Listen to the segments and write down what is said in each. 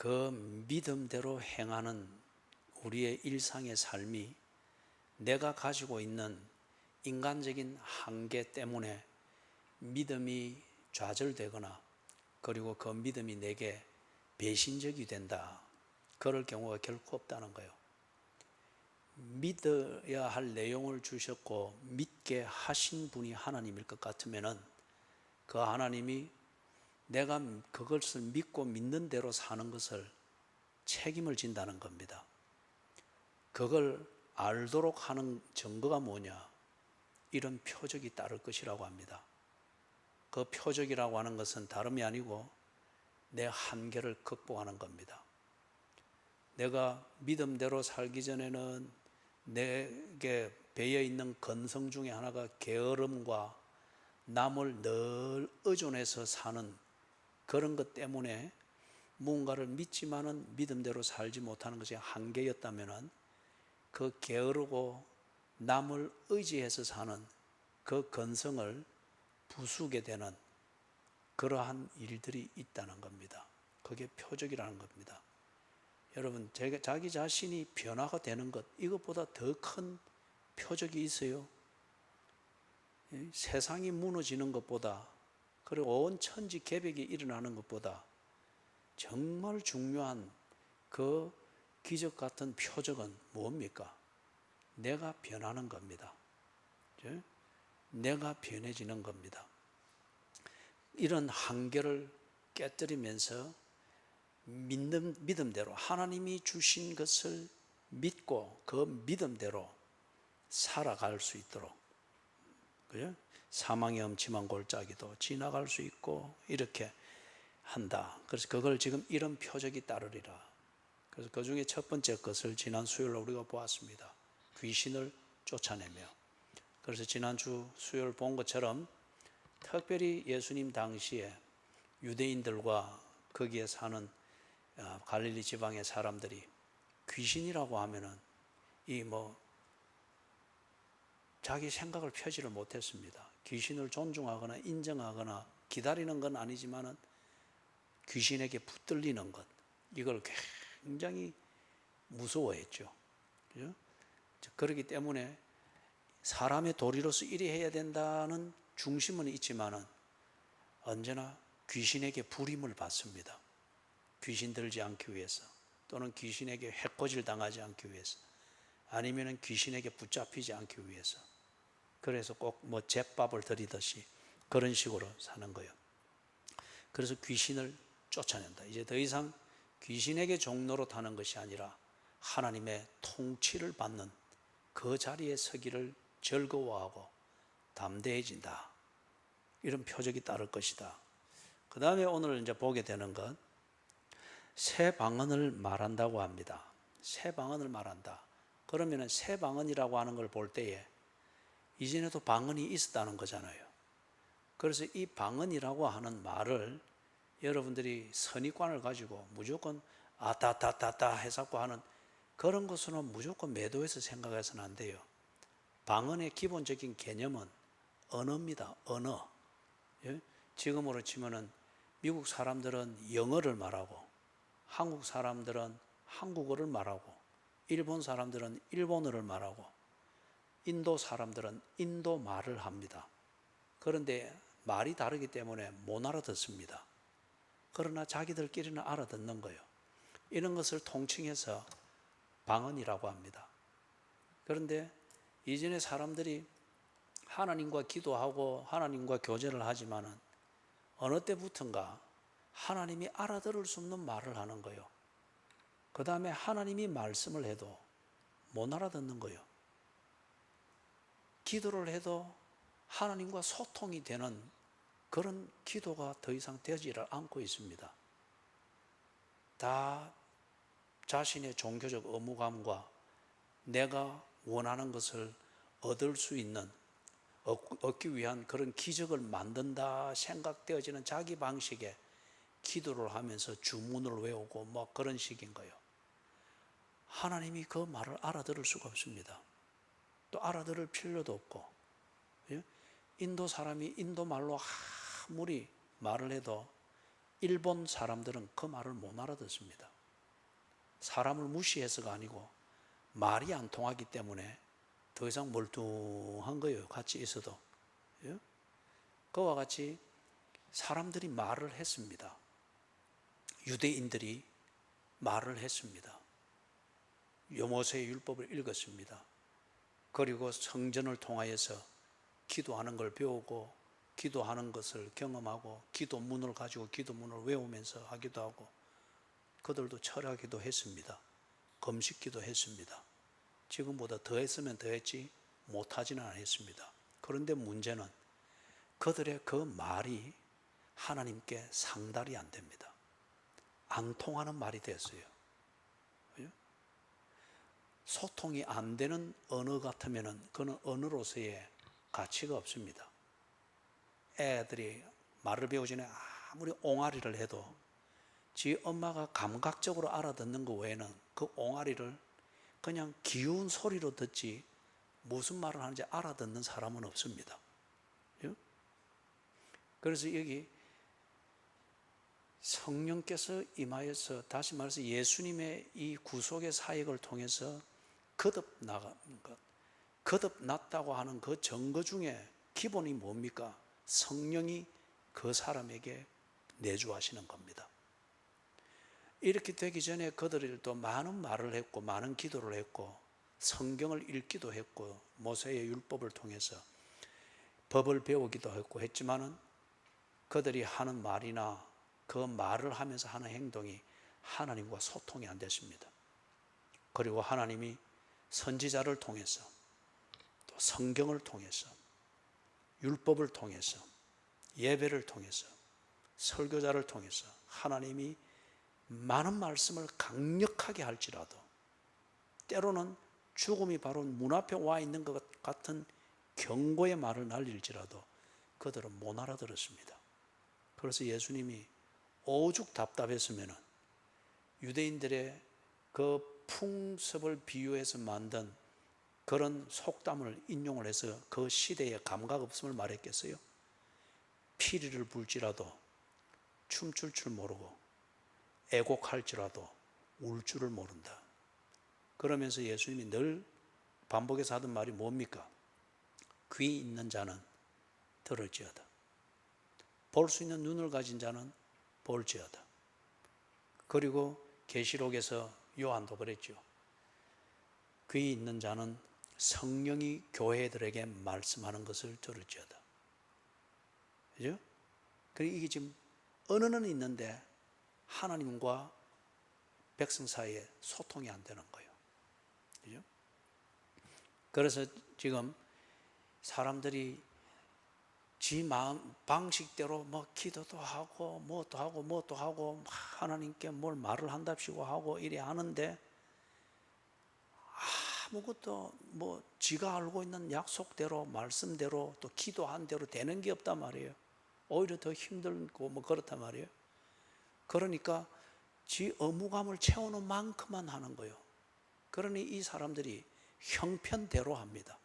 그 믿음대로 행하는 우리의 일상의 삶이 내가 가지고 있는 인간적인 한계 때문에 믿음이 좌절되거나 그리고 그 믿음이 내게 배신적이 된다. 그럴 경우가 결코 없다는 거예요. 믿어야 할 내용을 주셨고 믿게 하신 분이 하나님일 것 같으면은 그 하나님이 내가 그것을 믿고 믿는 대로 사는 것을 책임을 진다는 겁니다. 그걸 알도록 하는 증거가 뭐냐? 이런 표적이 따를 것이라고 합니다. 그 표적이라고 하는 것은 다름이 아니고 내 한계를 극복하는 겁니다. 내가 믿음대로 살기 전에는 내게 배어있는 근성 중에 하나가 게으름과 남을 늘 의존해서 사는 그런 것 때문에 무언가를 믿지만은 믿음대로 살지 못하는 것이 한계였다면 그 게으르고 남을 의지해서 사는 그 근성을 부수게 되는 그러한 일들이 있다는 겁니다. 그게 표적이라는 겁니다. 여러분, 자기 자신이 변화가 되는 것, 이것보다 더 큰 표적이 있어요? 세상이 무너지는 것보다, 그리고 온 천지 개벽이 일어나는 것보다 정말 중요한 그 기적 같은 표적은 뭡니까? 내가 변하는 겁니다. 내가 변해지는 겁니다. 이런 한계를 깨뜨리면서 믿음대로 하나님이 주신 것을 믿고 그 믿음대로 살아갈 수 있도록, 그죠? 사망의 음침한 골짜기도 지나갈 수 있고 이렇게 한다. 그래서 그걸 지금 이런 표적이 따르리라. 그래서 그 중에 첫 번째 것을 지난 수요일 우리가 보았습니다. 귀신을 쫓아내며. 그래서 지난주 수요일 본 것처럼 특별히 예수님 당시에 유대인들과 거기에 사는 갈릴리 지방의 사람들이 귀신이라고 하면은 자기 생각을 펴지를 못했습니다. 귀신을 존중하거나 인정하거나 기다리는 건 아니지만은 귀신에게 붙들리는 것, 이걸 굉장히 무서워했죠. 그죠? 그렇기 때문에 사람의 도리로서 이리 해야 된다는 중심은 있지만은 언제나 귀신에게 불임을 받습니다. 귀신 들지 않기 위해서, 또는 귀신에게 해코지를 당하지 않기 위해서, 아니면은 귀신에게 붙잡히지 않기 위해서. 그래서 꼭 제밥을 드리듯이 그런 식으로 사는 거예요. 그래서 귀신을 쫓아낸다. 이제 더 이상 귀신에게 종로로 타는 것이 아니라 하나님의 통치를 받는 그 자리에 서기를 즐거워하고 담대해진다. 이런 표적이 따를 것이다. 그 다음에 오늘 이제 보게 되는 것, 새 방언을 말한다고 합니다. 새 방언을 말한다. 그러면 새 방언이라고 하는 걸 볼 때에 이전에도 방언이 있었다는 거잖아요. 그래서 이 방언이라고 하는 말을 여러분들이 선입관을 가지고 무조건 아따따따따 해석고 하는 그런 것으로는 무조건 매도해서 생각해서는 안 돼요. 방언의 기본적인 개념은 언어입니다. 언어. 지금으로 치면은 미국 사람들은 영어를 말하고, 한국 사람들은 한국어를 말하고, 일본 사람들은 일본어를 말하고, 인도 사람들은 인도 말을 합니다. 그런데 말이 다르기 때문에 못 알아듣습니다. 그러나 자기들끼리는 알아듣는 거예요. 이런 것을 통칭해서 방언이라고 합니다. 그런데 이전에 사람들이 하나님과 기도하고 하나님과 교제를 하지만은 어느 때부턴가 하나님이 알아들을 수 없는 말을 하는 거예요. 그 다음에 하나님이 말씀을 해도 못 알아듣는 거예요. 기도를 해도 하나님과 소통이 되는 그런 기도가 더 이상 되지를 않고 있습니다. 다 자신의 종교적 의무감과 내가 원하는 것을 얻을 수 있는, 얻기 위한 그런 기적을 만든다 생각되어지는 자기 방식의 기도를 하면서 주문을 외우고 그런 식인 거예요. 하나님이 그 말을 알아들을 수가 없습니다. 또 알아들을 필요도 없고, 인도 사람이 인도 말로 아무리 말을 해도 일본 사람들은 그 말을 못 알아듣습니다. 사람을 무시해서가 아니고 말이 안 통하기 때문에 더 이상 멀뚱한 거예요. 같이 있어도. 예? 그와 같이 사람들이 말을 했습니다. 유대인들이 말을 했습니다. 모세의 율법을 읽었습니다. 그리고 성전을 통하여서 기도하는 걸 배우고 기도하는 것을 경험하고 기도문을 가지고 기도문을 외우면서 하기도 하고 그들도 철학기도 했습니다. 금식기도 했습니다. 지금보다 더 했으면 더 했지 못하지는 않았습니다. 그런데 문제는 그들의 그 말이 하나님께 상달이 안 됩니다. 안 통하는 말이 됐어요. 소통이 안 되는 언어 같으면 그는 언어로서의 가치가 없습니다. 애들이 말을 배우기 전에 아무리 옹알이를 해도 지 엄마가 감각적으로 알아듣는 것 외에는 그 옹알이를 그냥 기운 소리로 듣지 무슨 말을 하는지 알아듣는 사람은 없습니다. 그래서 여기 성령께서 임하여서 다시 말해서 예수님의 이 구속의 사역을 통해서 거듭나는 것, 거듭났다고 하는 그 증거 중에 기본이 뭡니까? 성령이 그 사람에게 내주하시는 겁니다. 이렇게 되기 전에 그들이 또 많은 말을 했고 많은 기도를 했고 성경을 읽기도 했고 모세의 율법을 통해서 법을 배우기도 했고 했지만은 그들이 하는 말이나 그 말을 하면서 하는 행동이 하나님과 소통이 안 됐습니다. 그리고 하나님이 선지자를 통해서 또 성경을 통해서 율법을 통해서 예배를 통해서 설교자를 통해서 하나님이 많은 말씀을 강력하게 할지라도 때로는 죽음이 바로 문 앞에 와 있는 것 같은 경고의 말을 날릴지라도 그들은 못 알아들었습니다. 그래서 예수님이 오죽 답답했으면 유대인들의 그 풍습을 비유해서 만든 그런 속담을 인용을 해서 그 시대의 감각 없음을 말했겠어요? 피리를 불지라도 춤출 줄 모르고 애곡할지라도 울 줄을 모른다. 그러면서 예수님이 늘 반복해서 하던 말이 뭡니까? 귀 있는 자는 들을지어다. 볼 수 있는 눈을 가진 자는 볼지어다. 그리고 계시록에서 요한도 그랬죠. 귀 있는 자는 성령이 교회들에게 말씀하는 것을 들을지어다. 그죠? 그리고 이게 지금 언어는 있는데 하나님과 백성 사이에 소통이 안 되는 거예요. 그죠? 그래서 지금 사람들이 지 방식대로 뭐 기도도 하고 뭐도 하고 뭐도 하고 하나님께 뭘 말을 한답시고 하고 이래 하는데 아무것도 뭐 지가 알고 있는 약속대로 말씀대로 또 기도한 대로 되는 게 없단 말이에요. 오히려 더 힘들고 뭐 그렇단 말이에요. 그러니까 지 의무감을 채우는 만큼만 하는 거예요. 그러니 이 사람들이 형편대로 합니다.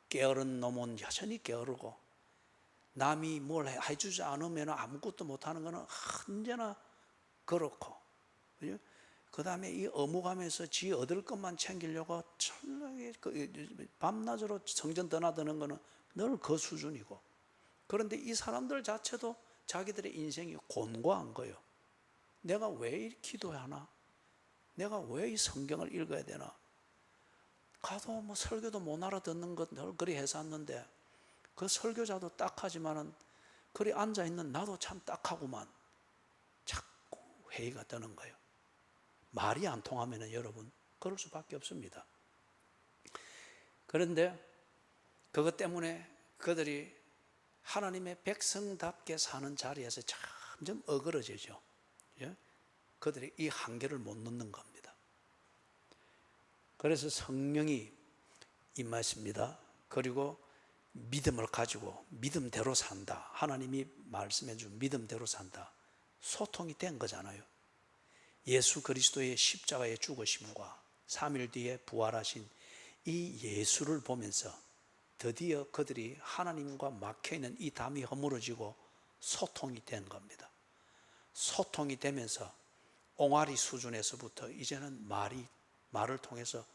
게으른 놈은 여전히 게으르고 남이 뭘 해주지 않으면 아무것도 못하는 것은 언제나 그렇고, 그 다음에 이 의무감에서 지 얻을 것만 챙기려고 철저하게 밤낮으로 성전 떠나드는 것은 늘 그 수준이고, 그런데 이 사람들 자체도 자기들의 인생이 곤고한 거예요. 내가 왜 기도해야 하나? 내가 왜 이 성경을 읽어야 되나? 가도 뭐 설교도 못 알아듣는 것 늘 그리 해쌌는데 그 설교자도 딱하지만은 그리 앉아있는 나도 참 딱하구만. 자꾸 회의가 뜨는 거예요. 말이 안 통하면 여러분 그럴 수밖에 없습니다. 그런데 그것 때문에 그들이 하나님의 백성답게 사는 자리에서 점점 어그러지죠. 그들이 이 한계를 못 넘는 겁니다. 그래서 성령이 임하십니다. 그리고 믿음을 가지고 믿음대로 산다. 하나님이 말씀해 준 믿음대로 산다. 소통이 된 거잖아요. 예수 그리스도의 십자가의 죽으심과 3일 뒤에 부활하신 이 예수를 보면서 드디어 그들이 하나님과 막혀있는 이 담이 허물어지고 소통이 된 겁니다. 소통이 되면서 옹알이 수준에서부터 이제는 말을 통해서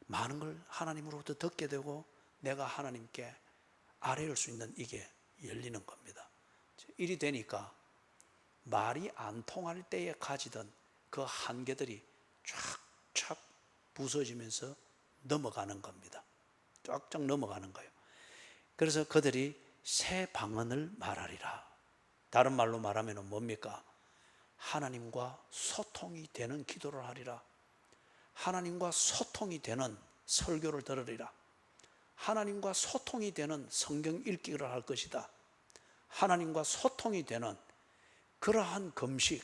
많은 걸 하나님으로부터 듣게 되고 내가 하나님께 아뢰일 수 있는 이게 열리는 겁니다. 일이 되니까 말이 안 통할 때에 가지던 그 한계들이 쫙쫙 부서지면서 넘어가는 겁니다. 쫙쫙 넘어가는 거예요. 그래서 그들이 새 방언을 말하리라. 다른 말로 말하면 뭡니까? 하나님과 소통이 되는 기도를 하리라. 하나님과 소통이 되는 설교를 들으리라. 하나님과 소통이 되는 성경 읽기를 할 것이다. 하나님과 소통이 되는 그러한 금식,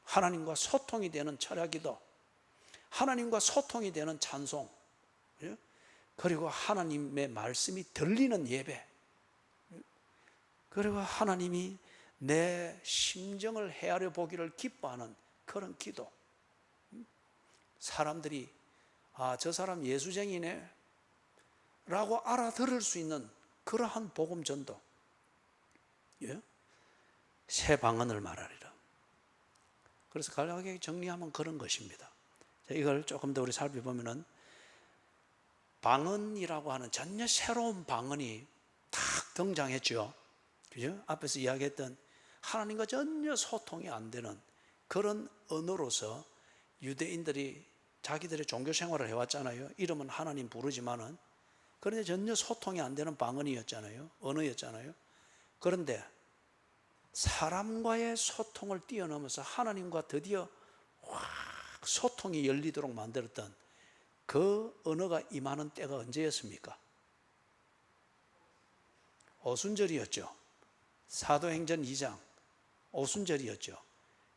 하나님과 소통이 되는 철야기도, 하나님과 소통이 되는 찬송, 그리고 하나님의 말씀이 들리는 예배, 그리고 하나님이 내 심정을 헤아려 보기를 기뻐하는 그런 기도. 사람들이 저 사람 예수쟁이네 라고 알아들을 수 있는 그러한 복음 전도. 새 방언을 말하리라. 그래서 간략하게 정리하면 그런 것입니다. 이걸 조금 더 우리 살펴보면은 방언이라고 하는 전혀 새로운 방언이 탁 등장했죠. 그죠? 앞에서 이야기했던 하나님과 전혀 소통이 안 되는 그런 언어로서 유대인들이 자기들의 종교 생활을 해왔잖아요. 이름은 하나님 부르지만은 그런데 전혀 소통이 안 되는 방언이었잖아요. 언어였잖아요. 그런데 사람과의 소통을 뛰어넘어서 하나님과 드디어 확 소통이 열리도록 만들었던 그 언어가 임하는 때가 언제였습니까? 오순절이었죠. 사도행전 2장 오순절이었죠.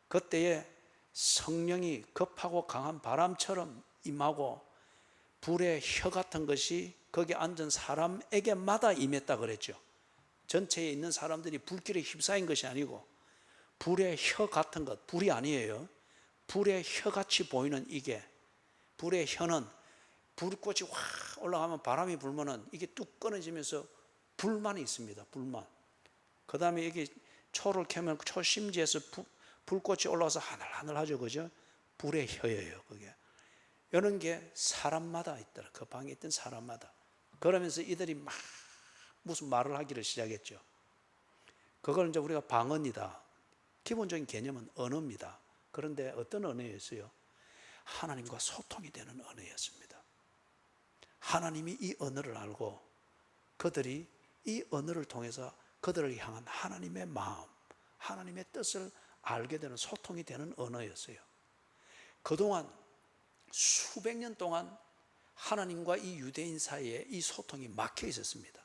그때에 성령이 급하고 강한 바람처럼 임하고 불의 혀 같은 것이 거기 앉은 사람에게마다 임했다 그랬죠. 전체에 있는 사람들이 불길에 휩싸인 것이 아니고 불의 혀 같은 것, 불이 아니에요. 불의 혀같이 보이는 이게, 불의 혀는 불꽃이 확 올라가면 바람이 불면은 이게 뚝 끊어지면서 불만 있습니다. 불만. 그 다음에 이게 초를 켜면 초 심지에서 불꽃이 올라와서 하늘하늘하죠. 그죠? 불의 혀예요. 그게. 이런 게 사람마다 있더라. 그 방에 있던 사람마다. 그러면서 이들이 막 무슨 말을 하기를 시작했죠. 그걸 이제 우리가 방언이다. 기본적인 개념은 언어입니다. 그런데 어떤 언어였어요? 하나님과 소통이 되는 언어였습니다. 하나님이 이 언어를 알고 그들이 이 언어를 통해서 그들을 향한 하나님의 마음, 하나님의 뜻을 알게 되는 소통이 되는 언어였어요. 그동안 수백 년 동안 하나님과 이 유대인 사이에 이 소통이 막혀 있었습니다.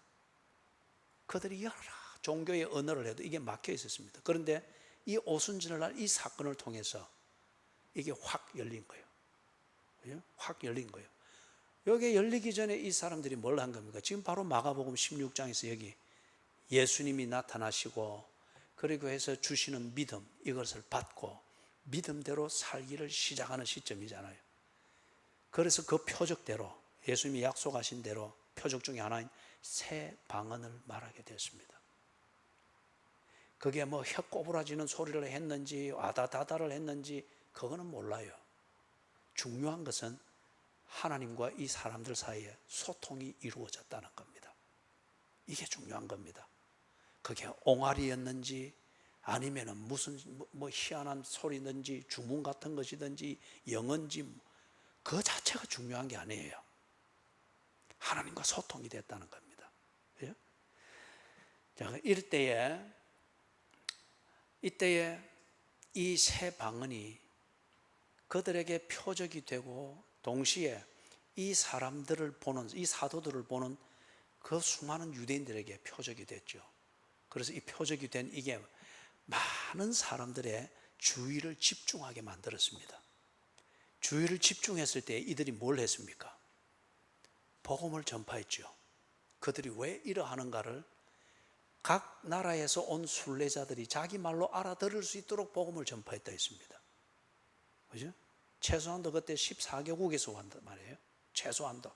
그들이 여러 종교의 언어를 해도 이게 막혀 있었습니다. 그런데 이 오순절날 이 사건을 통해서 이게 확 열린 거예요. 확 열린 거예요. 여기에 열리기 전에 이 사람들이 뭘 한 겁니까? 지금 바로 마가복음 16장에서 여기 예수님이 나타나시고 그리고 해서 주시는 믿음, 이것을 받고 믿음대로 살기를 시작하는 시점이잖아요. 그래서 그 표적대로 예수님이 약속하신 대로 표적 중에 하나인 새 방언을 말하게 됐습니다. 그게 뭐 혀 꼬부라지는 소리를 했는지 아다다다를 했는지 그거는 몰라요. 중요한 것은 하나님과 이 사람들 사이에 소통이 이루어졌다는 겁니다. 이게 중요한 겁니다. 그게 옹알이였는지 아니면 무슨 뭐 희한한 소리든지 주문 같은 것이든지 영어인지 그 자체가 중요한 게 아니에요. 하나님과 소통이 됐다는 겁니다. 예? 자, 이때에 이 새 방언이 그들에게 표적이 되고 동시에 이 사람들을 보는, 이 사도들을 보는 그 수많은 유대인들에게 표적이 됐죠. 그래서 이 표적이 된 이게 많은 사람들의 주의를 집중하게 만들었습니다. 주의를 집중했을 때 이들이 뭘 했습니까? 복음을 전파했죠. 그들이 왜 이러하는가를 각 나라에서 온 순례자들이 자기 말로 알아들을 수 있도록 복음을 전파했다 했습니다. 그죠? 최소한도 그때 14개국에서 왔단 말이에요. 최소한도.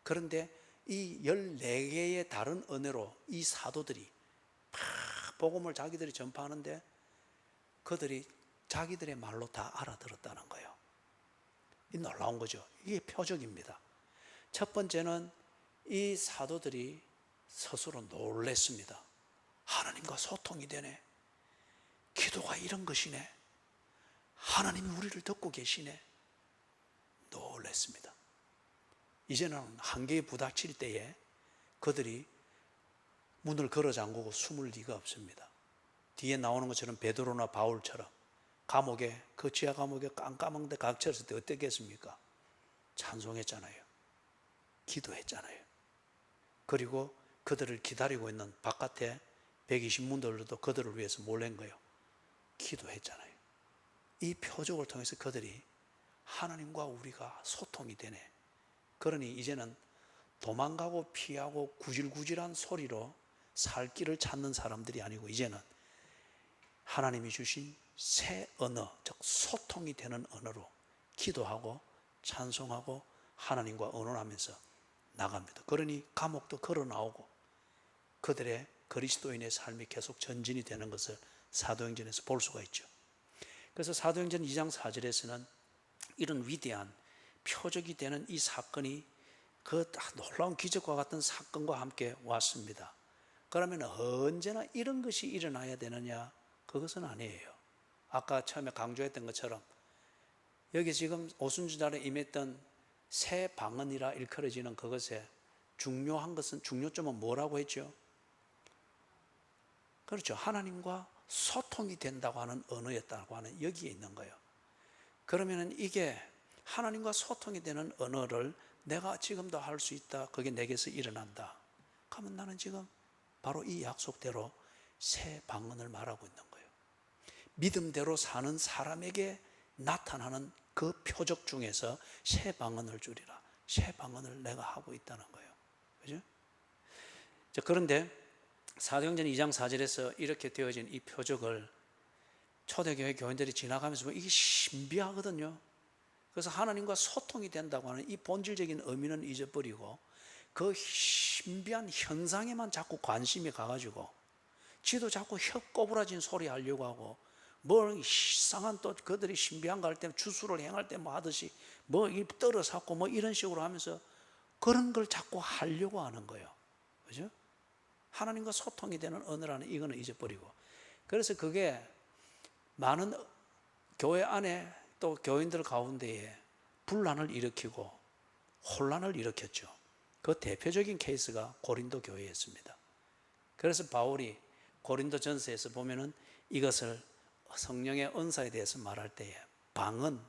그런데 이 14개의 다른 언어로 이 사도들이 막 복음을 자기들이 전파하는데 그들이 자기들의 말로 다 알아들었다는 거예요. 이 놀라운 거죠. 이게 표적입니다. 첫 번째는 이 사도들이 스스로 놀랬습니다. 하나님과 소통이 되네. 기도가 이런 것이네. 하나님이 우리를 듣고 계시네. 놀랬습니다. 이제는 한계에 부닥칠 때에 그들이 문을 걸어 잠그고 숨을 리가 없습니다. 뒤에 나오는 것처럼 베드로나 바울처럼 감옥에, 그 지하 감옥에 깜깜한 데 갇혔을 때 어땠겠습니까? 찬송했잖아요. 기도했잖아요. 그리고 그들을 기다리고 있는 바깥에 120문들도 그들을 위해서 몰린 거예요. 기도했잖아요. 이 표적을 통해서 그들이 하나님과 우리가 소통이 되네. 그러니 이제는 도망가고 피하고 구질구질한 소리로 살 길을 찾는 사람들이 아니고 이제는 하나님이 주신 새 언어, 즉 소통이 되는 언어로 기도하고 찬송하고 하나님과 언언하면서 나갑니다. 그러니 감옥도 걸어 나오고 그들의 그리스도인의 삶이 계속 전진이 되는 것을 사도행전에서 볼 수가 있죠. 그래서 사도행전 2장 4절에서는 이런 위대한 표적이 되는 이 사건이 그 놀라운 기적과 같은 사건과 함께 왔습니다. 그러면 언제나 이런 것이 일어나야 되느냐? 그것은 아니에요. 아까 처음에 강조했던 것처럼 여기 지금 오순절에 임했던 새 방언이라 일컬어지는 그것에 중요한 것은, 중요점은 뭐라고 했죠? 그렇죠. 하나님과 소통이 된다고 하는 언어였다고 하는 여기에 있는 거예요. 그러면 이게 하나님과 소통이 되는 언어를 내가 지금도 할 수 있다. 그게 내게서 일어난다. 그러면 나는 지금 바로 이 약속대로 새 방언을 말하고 있는 거예요. 믿음대로 사는 사람에게 나타나는 그 표적 중에서 새 방언을 주리라. 새 방언을 내가 하고 있다는 거예요. 그죠? 자, 그런데 사도행전 2장 4절에서 이렇게 되어진 이 표적을 초대교회 교인들이 지나가면서 보면 이게 신비하거든요. 그래서 하나님과 소통이 된다고 하는 이 본질적인 의미는 잊어버리고 그 신비한 현상에만 자꾸 관심이 가가지고 지도 자꾸 혀 꼬부라진 소리 하려고 하고 뭐 이상한 또 그들이 신비한 거 할 때 주술을 행할 때 뭐 하듯이 뭐 떨어 샀고 뭐 이런 식으로 하면서 그런 걸 자꾸 하려고 하는 거예요. 그죠? 하나님과 소통이 되는 언어라는 이거는 잊어버리고 그래서 그게 많은 교회 안에 또 교인들 가운데에 분란을 일으키고 혼란을 일으켰죠. 그 대표적인 케이스가 고린도 교회였습니다. 그래서 바울이 고린도 전서에서 보면은 이것을 성령의 은사에 대해서 말할 때에 방언,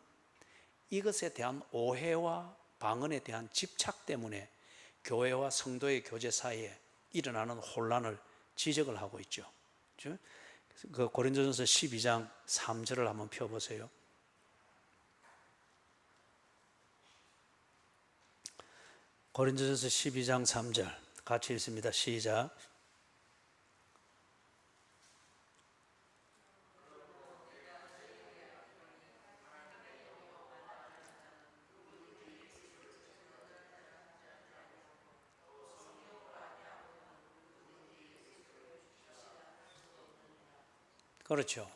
이것에 대한 오해와 방언에 대한 집착 때문에 교회와 성도의 교제 사이에 일어나는 혼란을 지적을 하고 있죠. 그 고린도전서 12장 3절을 한번 펴보세요. 고린도전서 12장 3절 같이 읽습니다. 시작. 그렇죠.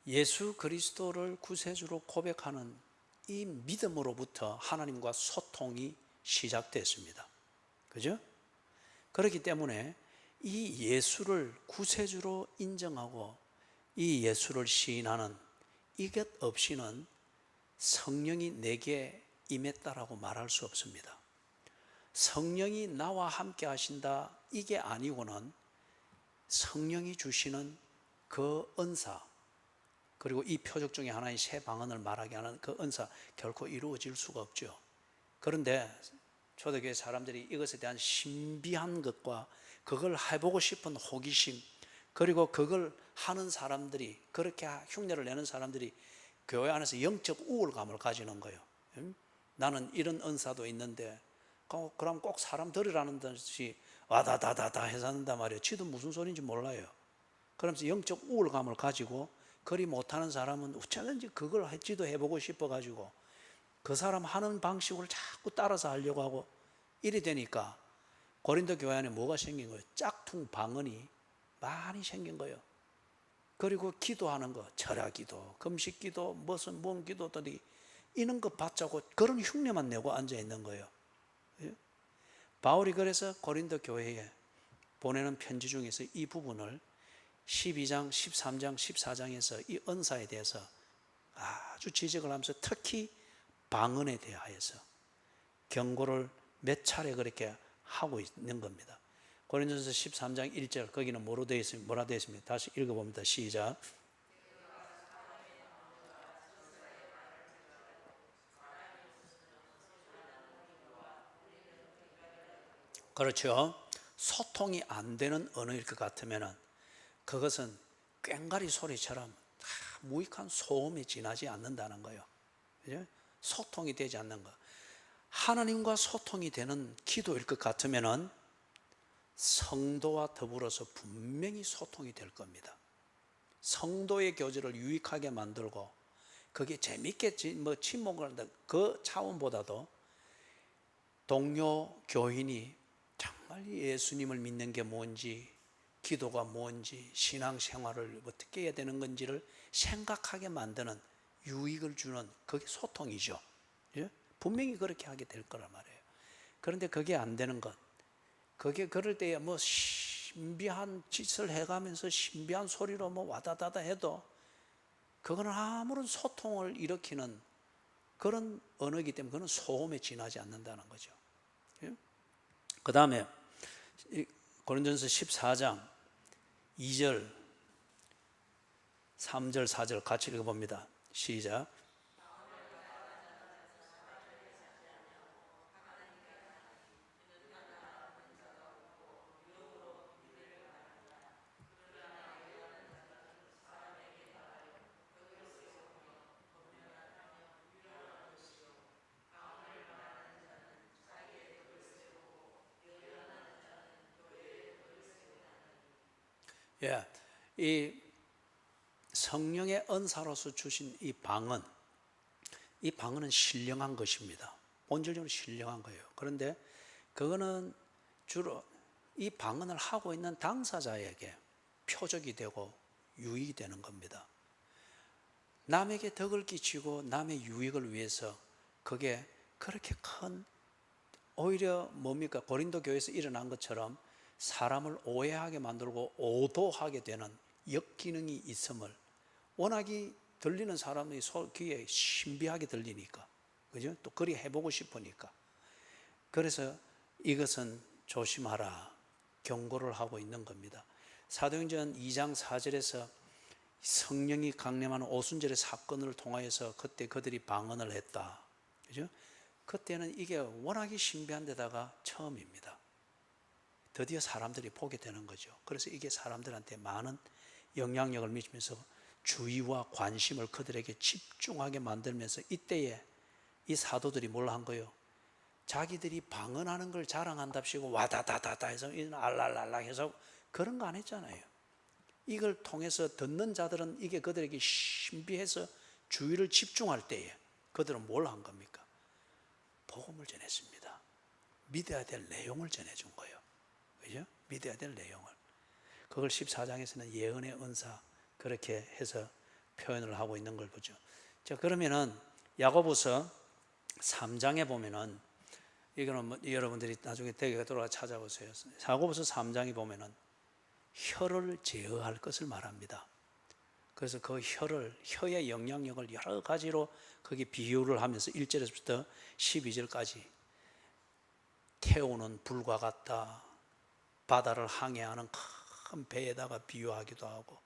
예수 그리스도를 구세주로 고백하는 이 믿음으로부터 하나님과 소통이 시작됐습니다. 그죠? 그렇기 때문에 이 예수를 구세주로 인정하고 이 예수를 시인하는 이것 없이는 성령이 내게 임했다라고 말할 수 없습니다. 성령이 나와 함께 하신다 이게 아니고는 성령이 주시는 그 은사 그리고 이 표적 중에 하나인 새 방언을 말하게 하는 그 은사 결코 이루어질 수가 없죠. 그런데 초대교회 사람들이 이것에 대한 신비한 것과 그걸 해보고 싶은 호기심 그리고 그걸 하는 사람들이 그렇게 흉내를 내는 사람들이 교회 안에서 영적 우월감을 가지는 거예요. 나는 이런 은사도 있는데 그럼 꼭 사람 들으라는 듯이 와다다다다 해서 한단 말이에요. 지도 무슨 소리인지 몰라요. 그러면서 영적 우월감을 가지고 그리 못하는 사람은 어쩌든지 그걸 했지도 해보고 싶어가지고 그 사람 하는 방식으로 자꾸 따라서 하려고 하고 이래 되니까 고린도 교회 안에 뭐가 생긴 거예요? 짝퉁 방언이 많이 생긴 거예요. 그리고 기도하는 거, 철야기도, 금식기도, 무슨 뭔 기도들이 이런 거 받자고 그런 흉내만 내고 앉아 있는 거예요. 바울이 그래서 고린도 교회에 보내는 편지 중에서 이 부분을 12장, 13장, 14장에서 이 은사에 대해서 아주 지적을 하면서 특히 방언에 대하여서 경고를 몇 차례 그렇게 하고 있는 겁니다. 고린도전서 13장 1절 거기는 뭐라 되어 있습니다. 다시 읽어봅니다. 시작. 그렇죠. 소통이 안 되는 언어일 것 같으면 그것은 꽹과리 소리처럼 무익한 소음에 지나지 않는다는 거예요. 그죠? 소통이 되지 않는 거. 하나님과 소통이 되는 기도일 것 같으면 성도와 더불어서 분명히 소통이 될 겁니다. 성도의 교제를 유익하게 만들고 그게 재밌게 친목을 한다 그 차원보다도 동료 교인이 정말 예수님을 믿는 게 뭔지, 기도가 뭔지, 신앙생활을 어떻게 해야 되는 건지를 생각하게 만드는 유익을 주는 그게 소통이죠. 분명히 그렇게 하게 될 거란 말이에요. 그런데 그게 안 되는 것, 그게 그럴 때에 뭐 신비한 짓을 해가면서 신비한 소리로 뭐 와다다다 해도 그거는 아무런 소통을 일으키는 그런 언어이기 때문에 그건 소음에 지나지 않는다는 거죠. 그 다음에 고린도전서 14장 2절, 3절, 4절 같이 읽어봅니다. 시작. 예, 이 성령의 은사로서 주신 이 방언은 신령한 것입니다. 본질적으로 신령한 거예요. 그런데 그거는 주로 이 방언을 하고 있는 당사자에게 표적이 되고 유익이 되는 겁니다. 남에게 덕을 끼치고 남의 유익을 위해서 그게 그렇게 큰, 오히려 뭡니까? 고린도 교회에서 일어난 것처럼 사람을 오해하게 만들고 오도하게 되는 역기능이 있음을 워낙이 들리는 사람의 귀에 신비하게 들리니까, 그죠? 또 그리 해보고 싶으니까. 그래서 이것은 조심하라 경고를 하고 있는 겁니다. 사도행전 2장 4절에서 성령이 강림하는 오순절의 사건을 통하여서 그때 그들이 방언을 했다, 그죠? 그때는 이게 워낙에 신비한 데다가 처음입니다. 드디어 사람들이 보게 되는 거죠. 그래서 이게 사람들한테 많은 영향력을 미치면서 주의와 관심을 그들에게 집중하게 만들면서 이때에 이 사도들이 뭘 한 거예요? 자기들이 방언하는 걸 자랑한답시고 와다다다다 해서 알랄랄라 해서 그런 거 안 했잖아요. 이걸 통해서 듣는 자들은 이게 그들에게 신비해서 주의를 집중할 때에 그들은 뭘 한 겁니까? 복음을 전했습니다. 믿어야 될 내용을 전해준 거예요. 그죠? 믿어야 될 내용을. 그걸 14장에서는 예언의 은사 그렇게 해서 표현을 하고 있는 걸 보죠. 자, 그러면은 야고보서 3장에 보면은 이거는 뭐 여러분들이 나중에 댁에 돌아가 찾아보세요. 야고보서 3장에 보면은 혀를 제어할 것을 말합니다. 그래서 그 혀의 영향력을 여러 가지로 거기 비유를 하면서 1절에서부터 12절까지 태우는 불과 같다, 바다를 항해하는 큰 배에다가 비유하기도 하고,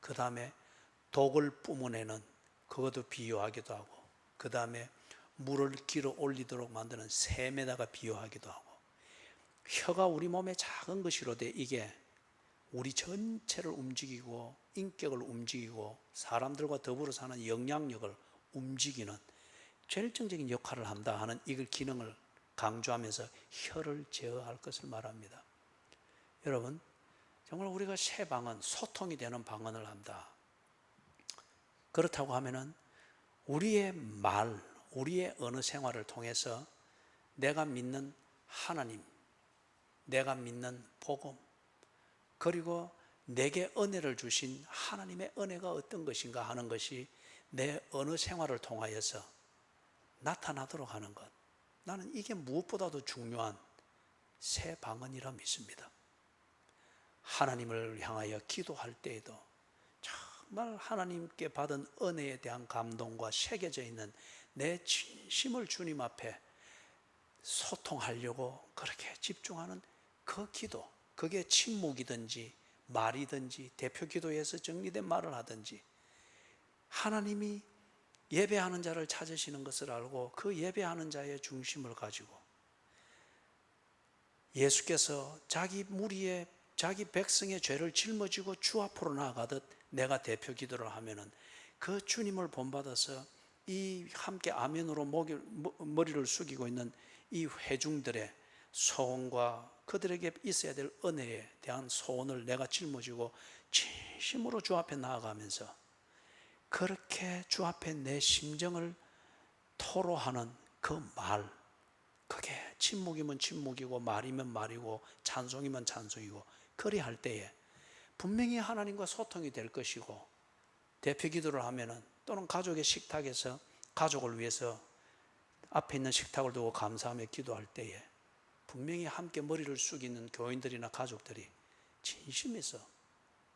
그 다음에 독을 뿜어내는 그것도 비유하기도 하고, 그 다음에 물을 길어 올리도록 만드는 샘에다가 비유하기도 하고, 혀가 우리 몸에 작은 것이로되 이게 우리 전체를 움직이고 인격을 움직이고 사람들과 더불어 사는 영향력을 움직이는 결정적인 역할을 한다 하는 이걸 기능을 강조하면서 혀를 제어할 것을 말합니다. 여러분, 정말 우리가 새 방언, 소통이 되는 방언을 한다. 그렇다고 하면은 우리의 말, 우리의 언어 생활을 통해서 내가 믿는 하나님, 내가 믿는 복음, 그리고 내게 은혜를 주신 하나님의 은혜가 어떤 것인가 하는 것이 내 언어 생활을 통하여서 나타나도록 하는 것, 나는 이게 무엇보다도 중요한 새 방언이라 믿습니다. 하나님을 향하여 기도할 때에도 정말 하나님께 받은 은혜에 대한 감동과 새겨져 있는 내 진심을 주님 앞에 소통하려고 그렇게 집중하는 그 기도, 그게 침묵이든지 말이든지 대표 기도에서 정리된 말을 하든지, 하나님이 예배하는 자를 찾으시는 것을 알고 그 예배하는 자의 중심을 가지고 예수께서 자기 무리의 자기 백성의 죄를 짊어지고 주 앞으로 나아가듯 내가 대표 기도를 하면은 그 주님을 본받아서 이 함께 아멘으로 머리를 숙이고 있는 이 회중들의 소원과 그들에게 있어야 될 은혜에 대한 소원을 내가 짊어지고 진심으로 주 앞에 나아가면서 그렇게 주 앞에 내 심정을 토로하는 그 말, 그게 침묵이면 침묵이고 말이면 말이고 찬송이면 찬송이고 그리할 때에 분명히 하나님과 소통이 될 것이고, 대표 기도를 하면은 또는 가족의 식탁에서 가족을 위해서 앞에 있는 식탁을 두고 감사하며 기도할 때에 분명히 함께 머리를 숙이는 교인들이나 가족들이 진심에서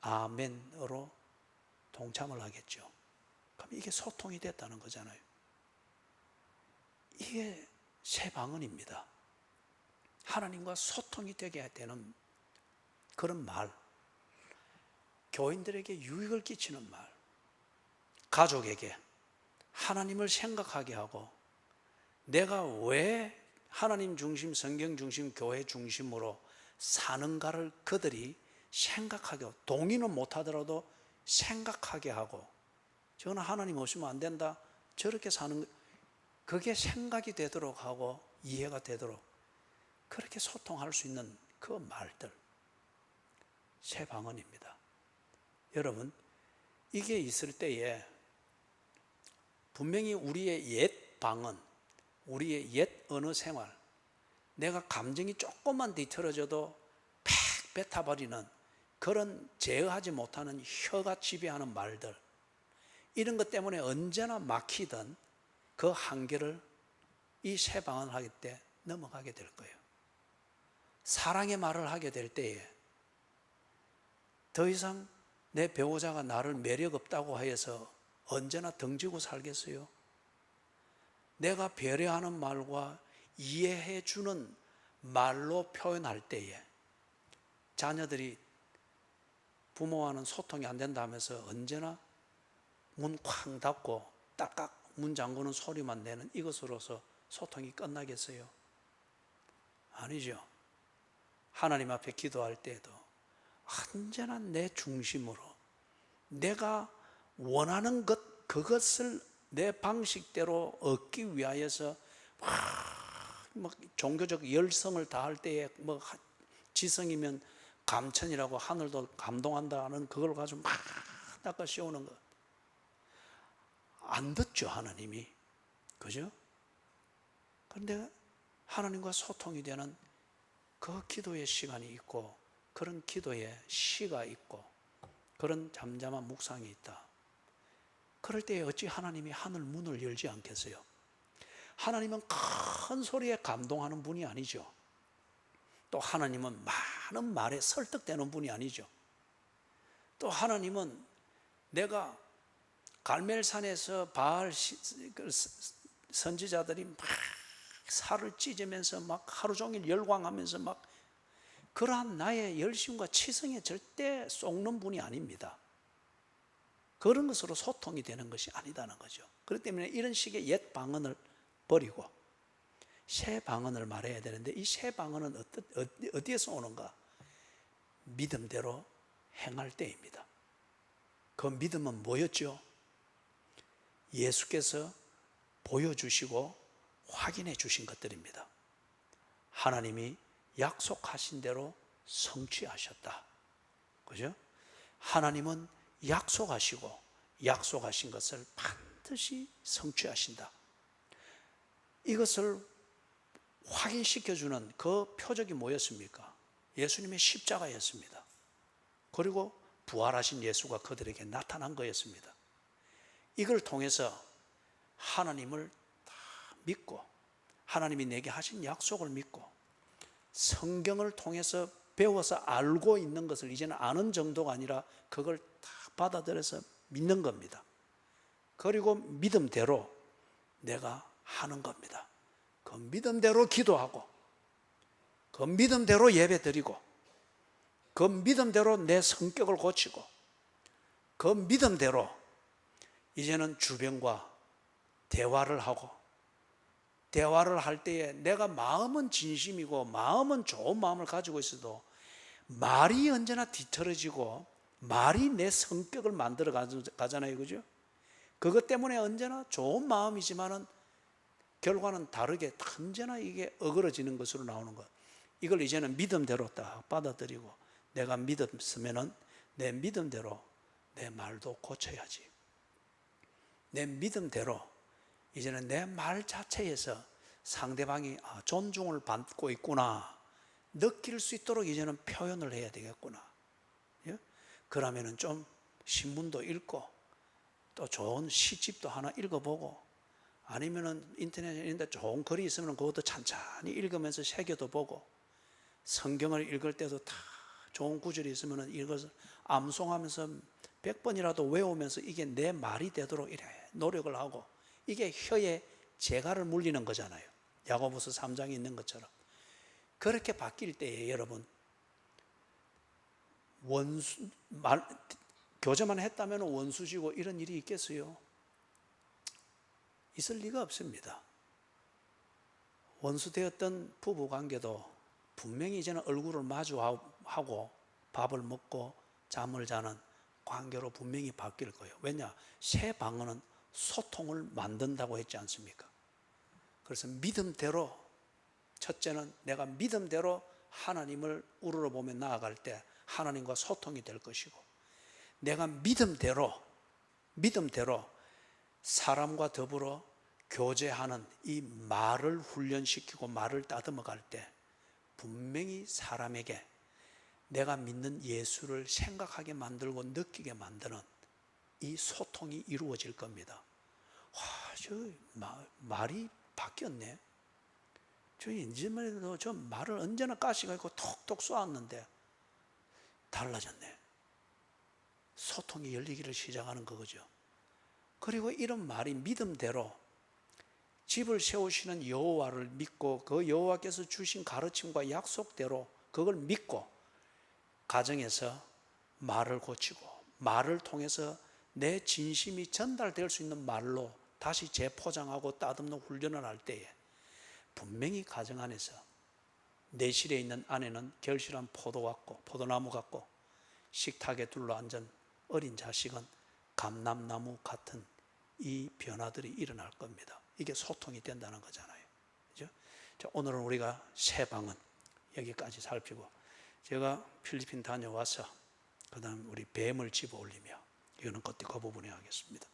아멘으로 동참을 하겠죠. 그럼 이게 소통이 됐다는 거잖아요. 이게 새 방언입니다. 하나님과 소통이 되게 되는 그런 말, 교인들에게 유익을 끼치는 말, 가족에게 하나님을 생각하게 하고 내가 왜 하나님 중심, 성경 중심, 교회 중심으로 사는가를 그들이 생각하게 하고, 동의는 못하더라도 생각하게 하고, 저는 하나님 없으면 안 된다, 저렇게 사는, 그게 생각이 되도록 하고 이해가 되도록 그렇게 소통할 수 있는 그 말들, 새 방언입니다. 여러분, 이게 있을 때에 분명히 우리의 옛 방언, 우리의 옛 언어 생활, 내가 감정이 조금만 뒤틀어져도 팩 뱉어버리는 그런 제어하지 못하는 혀가 지배하는 말들, 이런 것 때문에 언제나 막히던 그 한계를 이 새 방언을 하기 때 넘어가게 될 거예요. 사랑의 말을 하게 될 때에 더 이상 내 배우자가 나를 매력 없다고 하여서 언제나 등지고 살겠어요? 내가 배려하는 말과 이해해 주는 말로 표현할 때에 자녀들이 부모와는 소통이 안 된다 하면서 언제나 문 쾅 닫고 딱딱 문 잠그는 소리만 내는 이것으로서 소통이 끝나겠어요? 아니죠. 하나님 앞에 기도할 때에도 언제나 내 중심으로 내가 원하는 것, 그것을 내 방식대로 얻기 위하여서 막 종교적 열성을 다할 때에 뭐 지성이면 감천이라고 하늘도 감동한다는 그걸 가지고 막 닦아 씌우는 것, 안 듣죠, 하나님이. 그죠? 그런데 하나님과 소통이 되는 그 기도의 시간이 있고, 그런 기도의 시가 있고, 그런 잠잠한 묵상이 있다. 그럴 때에 어찌 하나님이 하늘 문을 열지 않겠어요? 하나님은 큰 소리에 감동하는 분이 아니죠. 또 하나님은 많은 말에 설득되는 분이 아니죠. 또 하나님은 내가 갈멜산에서 바알 선지자들이 막 살을 찢으면서 막 하루 종일 열광하면서 막 그러한 나의 열심과 치성에 절대 속는 분이 아닙니다. 그런 것으로 소통이 되는 것이 아니다는 거죠. 그렇기 때문에 이런 식의 옛 방언을 버리고 새 방언을 말해야 되는데, 이 새 방언은 어디에서 오는가? 믿음대로 행할 때입니다. 그 믿음은 뭐였죠? 예수께서 보여주시고 확인해 주신 것들입니다. 하나님이 약속하신 대로 성취하셨다. 그죠? 하나님은 약속하시고 약속하신 것을 반드시 성취하신다. 이것을 확인시켜주는 그 표적이 뭐였습니까? 예수님의 십자가였습니다. 그리고 부활하신 예수가 그들에게 나타난 거였습니다. 이걸 통해서 하나님을 다 믿고 하나님이 내게 하신 약속을 믿고 성경을 통해서 배워서 알고 있는 것을 이제는 아는 정도가 아니라 그걸 다 받아들여서 믿는 겁니다. 그리고 믿음대로 내가 하는 겁니다. 그 믿음대로 기도하고 그 믿음대로 예배드리고 그 믿음대로 내 성격을 고치고 그 믿음대로 이제는 주변과 대화를 하고 대화를 할 때에 내가 마음은 진심이고 마음은 좋은 마음을 가지고 있어도 말이 언제나 뒤틀어지고 말이 내 성격을 만들어 가잖아요. 그죠? 그것 때문에 언제나 좋은 마음이지만은 결과는 다르게 언제나 이게 어그러지는 것으로 나오는 것. 이걸 이제는 믿음대로 딱 받아들이고 내가 믿었으면은 내 믿음대로 내 말도 고쳐야지. 내 믿음대로 이제는 내 말 자체에서 상대방이 존중을 받고 있구나 느낄 수 있도록 이제는 표현을 해야 되겠구나. 예? 그러면은 좀 신문도 읽고 또 좋은 시집도 하나 읽어보고 아니면은 인터넷에 좋은 글이 있으면 그것도 찬찬히 읽으면서 새겨도 보고 성경을 읽을 때도 다 좋은 구절이 있으면 읽어서 암송하면서 100번이라도 외우면서 이게 내 말이 되도록 이래 노력을 하고 이게 혀에 재갈을 물리는 거잖아요. 야고보서 3장에 있는 것처럼 그렇게 바뀔 때에 여러분 교제만 했다면 원수지고 이런 일이 있겠어요? 있을 리가 없습니다. 원수되었던 부부관계도 분명히 이제는 얼굴을 마주하고 밥을 먹고 잠을 자는 관계로 분명히 바뀔 거예요. 왜냐? 새 방언은 소통을 만든다고 했지 않습니까? 그래서 믿음대로 첫째는 내가 믿음대로 하나님을 우러러보며 나아갈 때 하나님과 소통이 될 것이고 내가 믿음대로 사람과 더불어 교제하는 이 말을 훈련시키고 말을 다듬어 갈 때 분명히 사람에게 내가 믿는 예수를 생각하게 만들고 느끼게 만드는 이 소통이 이루어질 겁니다. 와, 저 말이 바뀌었네. 저 이제만 해도 저 말을 언제나 가시가 있고 톡톡 쏘았는데 달라졌네. 소통이 열리기를 시작하는 거죠. 그리고 이런 말이 믿음대로 집을 세우시는 여호와를 믿고 그 여호와께서 주신 가르침과 약속대로 그걸 믿고 가정에서 말을 고치고 말을 통해서 내 진심이 전달될 수 있는 말로 다시 재포장하고 따듬는 훈련을 할 때에 분명히 가정 안에서 내실에 있는 아내는 결실한 포도나무 같고 식탁에 둘러앉은 어린 자식은 감람나무 같은 이 변화들이 일어날 겁니다. 이게 소통이 된다는 거잖아요. 그죠? 자, 오늘은 우리가 새 방언 여기까지 살피고 제가 필리핀 다녀와서 그 다음 우리 뱀을 집어 올리며 이거는 그때 그 부분에 하겠습니다.